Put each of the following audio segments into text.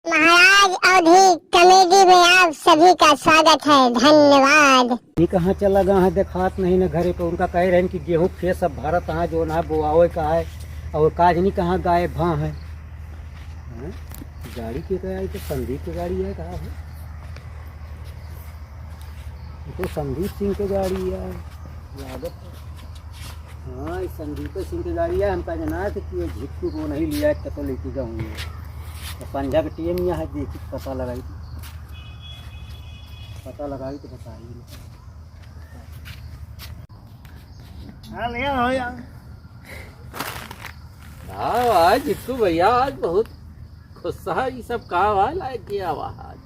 महाराज अवधि कॉमेडी में आप सभी का स्वागत है। धन्यवाद। ये कहाँ चला गया है, देखात नहीं न घरे पे। उनका कह रहे हैं कि गेहूँ खेत सब भारत यहाँ जो ना बोआवे का है और काजनी कहाँ गायब भाँ है। हाँ? गाड़ी की क्या आई तो संदीप की गाड़ी है, कहाँ है? ये तो संदीप सिंह की गाड़ी है यादव। हाँ, ये संदीप सिंह की गाड़ी है। हमका जना था कि ये झिटकू को नहीं लिया तो लेके जाऊँगी तो पंजाब टीएम यहाँ है। देखी पता लगाई तो बताइए। हाँ आज जितू भैया आज बहुत खुश है। ये सब का आवाज लायक किया आवाज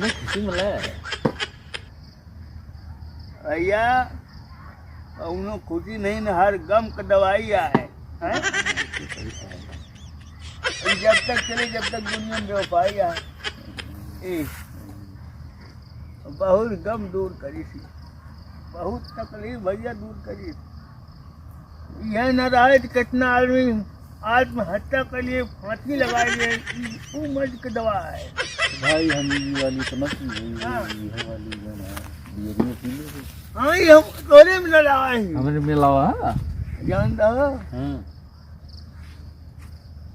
खुशी मिले भैया उन्हों खुशी नहीं न हर गम का दवाई है। जब तक चले जब तक दुनिया में बेवफाई है। बहुत गम दूर करी थी, बहुत तकलीफ भैया दूर करी। यह न रहे तो कितना आदमी आत्महत्या के लिए फांसी लगाई है। वो मर्ज की दवा है भाई। हम ये वाली समझ वाली हाँ ये हम तोरे में लगाए हमने मिलावा जानता हो। हाँ।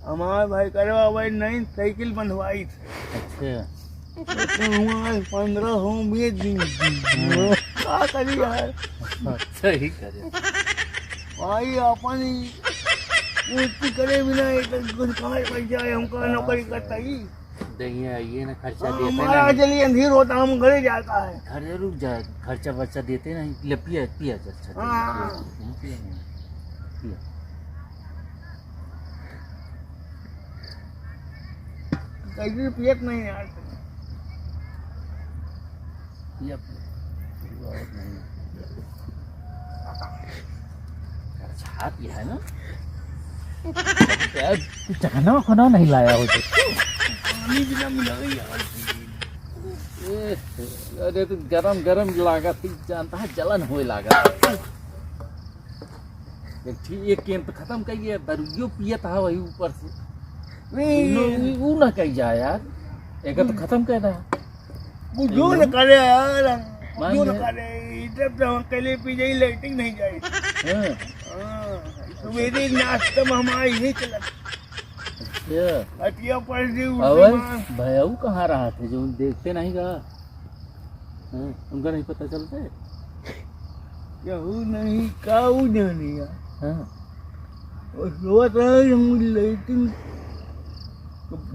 हमारे भाई करवा भाई नई साइकिल बनवाई थी। अच्छा हमारे 15 हो 20 दिन क्या करी यार। सही करे भाई अपन पूर्ति करे बिना कुछ कहाँ बच जाए। हमको नौकरी करता ही देखिए ये ना खर्चा देते हमारा नहीं। चलिए अंधेर होता हम घरे जाता है। घर रुक जाए, खर्चा बर्चा देते नहीं। ले पिया पिया अच्छा हाँ। पिया पिया कैसे पियत नहीं यार। पिया अच्छा पिया है ना। चखना खाना नहीं लाया हो तो पानी बिना मिला यार। अरे तो गरम गरम लागा थी जानता है, जलन होए लागा। एक केन तो खत्म करिए, दरुइयो पिया था वही ऊपर से। नहीं वो ना कही जाए यार, एक तो खत्म कर रहा। वो जो न करे यार, मान जो न ले। करे जब तक हम अकेले पी जाए लाइटिंग नहीं जाए। हाँ, सवेरे नाश्ता में हमारा यही चला। अच्छा हटिया पर जी अवल भैया कहाँ रहा थे जो देखते नहीं कहा। हाँ, उनका नहीं पता चलता है। कहू नहीं काऊ जानी यार। हाँ और रोज हम लाइटिंग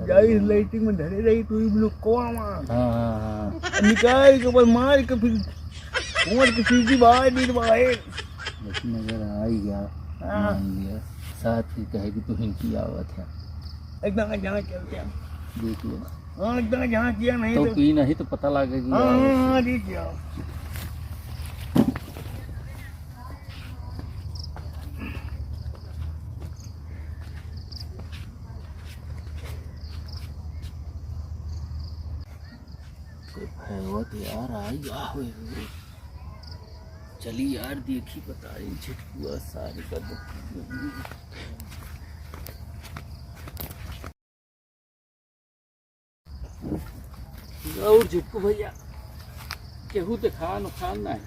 जाई लाइटिंग में धरे रही तो इन लोग को हाँ निकाल के ऊपर मार के फिर उमर की सीधी बाहर नीर बाहर। लेकिन नजर आ ही गया। हाँ। मान लिया साथ ही कहेगी तो हिंकी आवत है। एकदम जहाँ चलते हैं। देख लेना हाँ एकदम जहाँ किया नहीं तो तो पी नहीं तो पता लगेगी। हाँ हाँ हाँ ठीक है। भैया यार आई हुए चली यार देखी बता रही झटकुआ सारी का और झटकू भैया केहू तो खान खान नहीं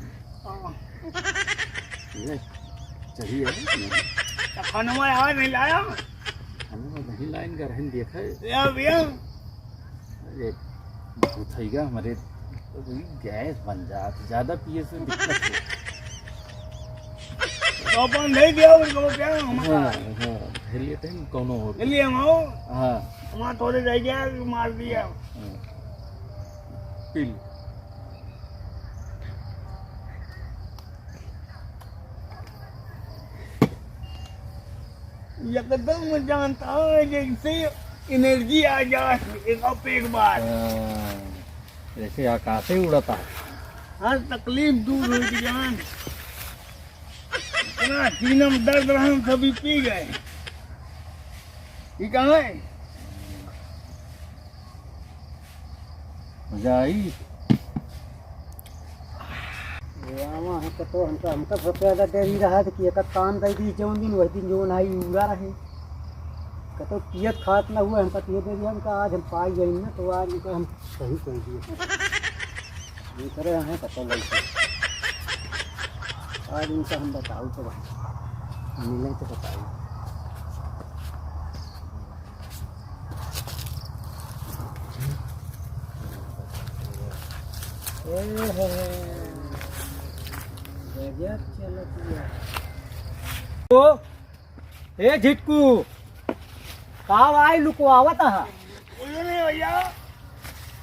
चलिए खाना में आवाज नहीं लाया हमें नहीं लाइन का रहन देखा है। या भैया अरे भूथैया हमारे तो गैस बन जाती, ज्यादा पिए से दिक्कत है। तो अपन नहीं दिया उनको क्या हाँ हमारा हाँ धैर्य टाइम कौनो हो। चलिए हम आओ हाँ हमारा थोड़े रह गया मार दिया। पी ली। एकदम जानता है जैसे एनर्जी आ जाए एक बार। जैसे आकाश ही उड़ता है। हर तकलीफ दूर हो गई जान। इतना सीना में दर्द रहा हम सभी पी गए। ये कहाँ है मजा आई। वहाँ है तो हमका सबसे ज़्यादा डर ही रहा था कि एक काम दे दी जौन दिन वही दिन जौन आई उड़ा रहे कतो पियत खात ना हुआ हमका पिए दे दिया हमका आज हम पाई गई ना तो आज इनको हम सही कर दिए ये करे हैं कतो लगे आज इनका हम बताऊँ तो मिले तो बताऊँ तो ए झिटकू का भाई लुको आवत हा बोलो नहीं भैया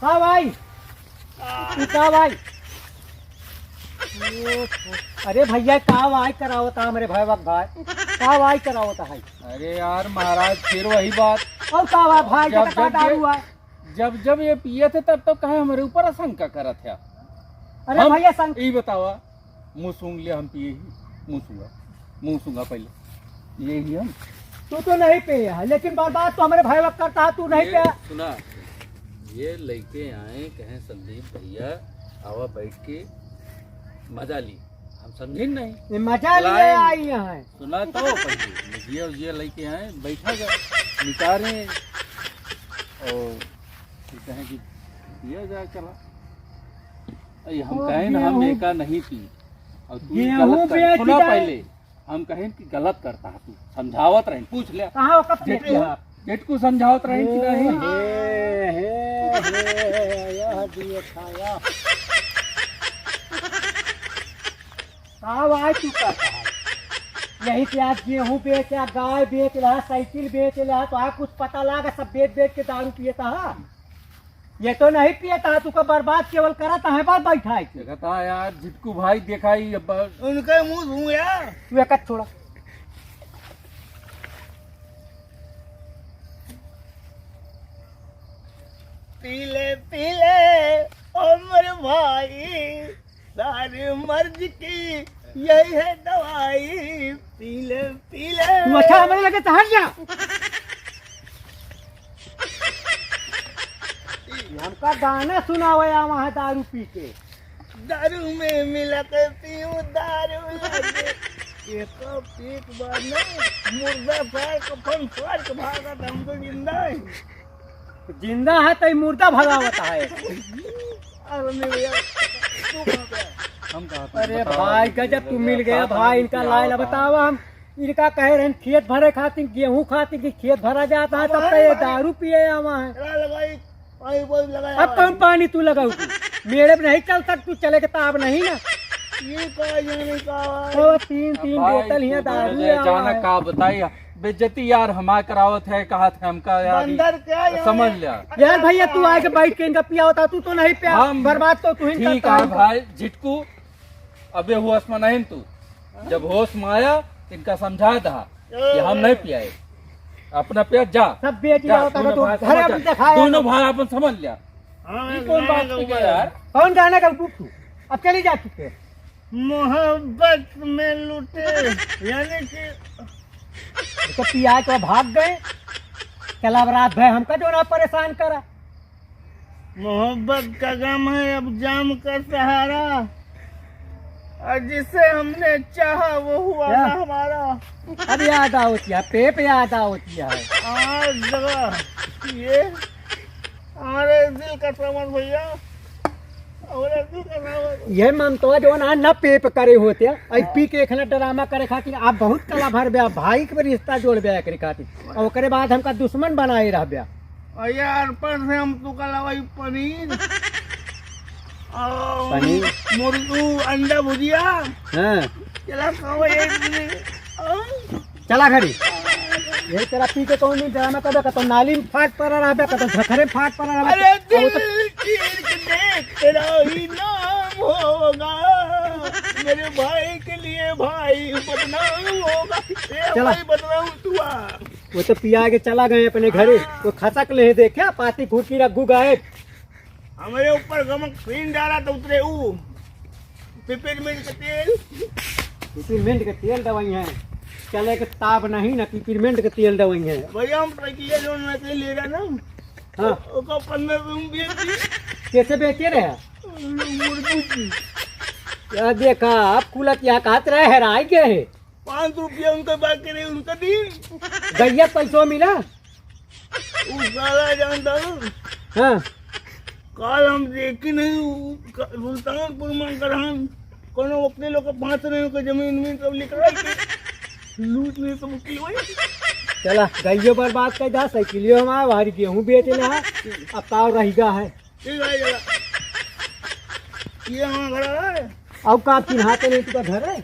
का भाई का भाई अरे भैया का भाई करावता मेरे भाई वक्त भाई का भाई करावता है अरे यार महाराज फिर वही बात। और का भाई जब का दारू है जब जब ये पिए थे तब तो कहे हमारे ऊपर आशंका करत है। अरे भैया संग यही बतावा मुँह सूंघ लिया हम पिए ही मुँह सूंघा पहले यही हम तू तो नहीं पिया है लेकिन बात तो हमारे भाई वक्त करता है तू नहीं पिया सुना ये लड़के आए कहें संदीप भैया आवा बैठ के मजा ली हम समझे नहीं मजा लिए आई है सुना तो पहले ये लड़के आए बैठा गया निकारे और फिर कहें कि पिया जाए चला हम कहें ना हम एका नहीं पी और तू गलत कर सुना पहले हम कहें कि गलत करता है तू समझावत रहे पूछ ले कहाँ वो कब जेठ को समझावत रहे कि नहीं यह दिए खाया कहाँ भाई तू करता है यही से आज गेहूँ बेच या गाय बेच रहा साइकिल बेच रहा तो कुछ पता लगा सब बेच के दारू पिएता है ये तो नहीं पिएता तू का बर्बाद केवल करता है बात बैठा है देखता यार झिटकू भाई देखा ही उनके मुंह धो यार तू एक छोड़ा पीले ओ मेरे भाई सारे मर्ज की यही है दवाई पीले तू अच्छा हमारे लगे तो हट जा हमका गाना सुना हुआ वहाँ दारू पी के दारू में मिला के पीऊं दारू लगे एक पीक बार मुर्दा फाड़ कफन फाड़ के भागा था हम तो जिंदा है जिंदा है तो मुर्दा भगावता है अरे नहीं भैया तू कहाँ पे हम कहा अरे भाई गजब तू मिल गया भाई इनका लाइला बतावा हम इनका कह रहे हैं खेत भरे खातिर गेहूं खातिर कि खेत भरा जाता है तब तो ये दारू पिए वहाँ है लगाई पानी बोल लगाया अब कौन पानी तू लगाऊ तू मेरे में नहीं चल सक तू चले के ताब नहीं ना ये कहा ये नहीं कहा वो तीन बोतल ही दारू जाना का बताइए बेइज्जती यार हमारा करावत है कहा था हमका यार बंदर क्या यार समझ लिया यार भैया तू आके बैठ के इनका पिया होता तू तो नहीं पिया हम बर्बाद तो तू ही ठीक करता है भाई झिटकू अबे होश में नहीं तू जब होश में आया इनका समझा था कि हम नहीं पियाए अपना पेट जा सब बेच जा, होता दोनों तो भाई घर समझ अपने जा। दिखाया दोनों भाई अपन समझ लिया हाँ, ये कौन बात की है यार कौन गाना का तू अब चली जा चुके मोहब्बत में लुटे यानी कि तो पिया तो भाग गए कल रात भाई हमका जो ना परेशान करा मोहब्बत का गम है अब जाम का सहारा और जिसे हमने चाहा वो हुआ क्या? ना हमारा अब याद होती है पेप याद होती है आज जगह ये हमारे दिल का समझ भैया हमारे दिल का समझ ये ममता जो ना न पेप करे होते आई पी के एक ड्रामा करे खातिर आप बहुत कला भर ब्या भाई के रिश्ता जोड़ ब्या करे खातिर और ओकरे बाद हमका दुश्मन बनाए रह ब्या और यार पर से हम तो कल वही पनीर और पनीर? मुर्गू अंडा भुजिया हाँ चला खाओ एक दिन चला घड़ी ये तेरा पी के कौन ड्रामा कर तो नाली में फाट पर रह ब्या तो झखरे में फाट पर रह अरे दिल चीर के देख तेरा ही नाम होगा मेरे भाई के लिए भाई बदनाम होगा चला। भाई बदनाम हुआ वो तो पिया के चला गए अपने घरे वो खसक ले देखा पाती फूटी रघु गायब हमारे ऊपर गमक फीन डाला तो उतरे ऊ पिपरमिंट का तेल पिपरमिंट के तेल दवाई है चले के ताब नहीं ना पिपरमिंट के तेल दवाई है भैया हम प्रक्रिया जो नकली ले रहा ना हाँ उसको 15 रूम बेच दी कैसे बेचे रहे मुर्गी की क्या देखा आप कुलत यहाँ कहत रहे हेराई के है 5 रुपया उनका बाकी रहे उनका दी। गैया पैसों मिला। उस साला जानता हूँ हाँ काल हम देखी नहीं सुल्तानपुर में ग्रहण कोनो अपने लोग का 5 रहे का जमीन में सब निकला लूट नहीं सब मुश्किल हुई। चला गैयो पर बात कर दा साइकिलियो हमारा बाहर गेहूँ बेच ले अब पाव रहेगा है। ठीक है जरा ये हमारा घर है। अब का चिन्हाते नहीं तुका घर है।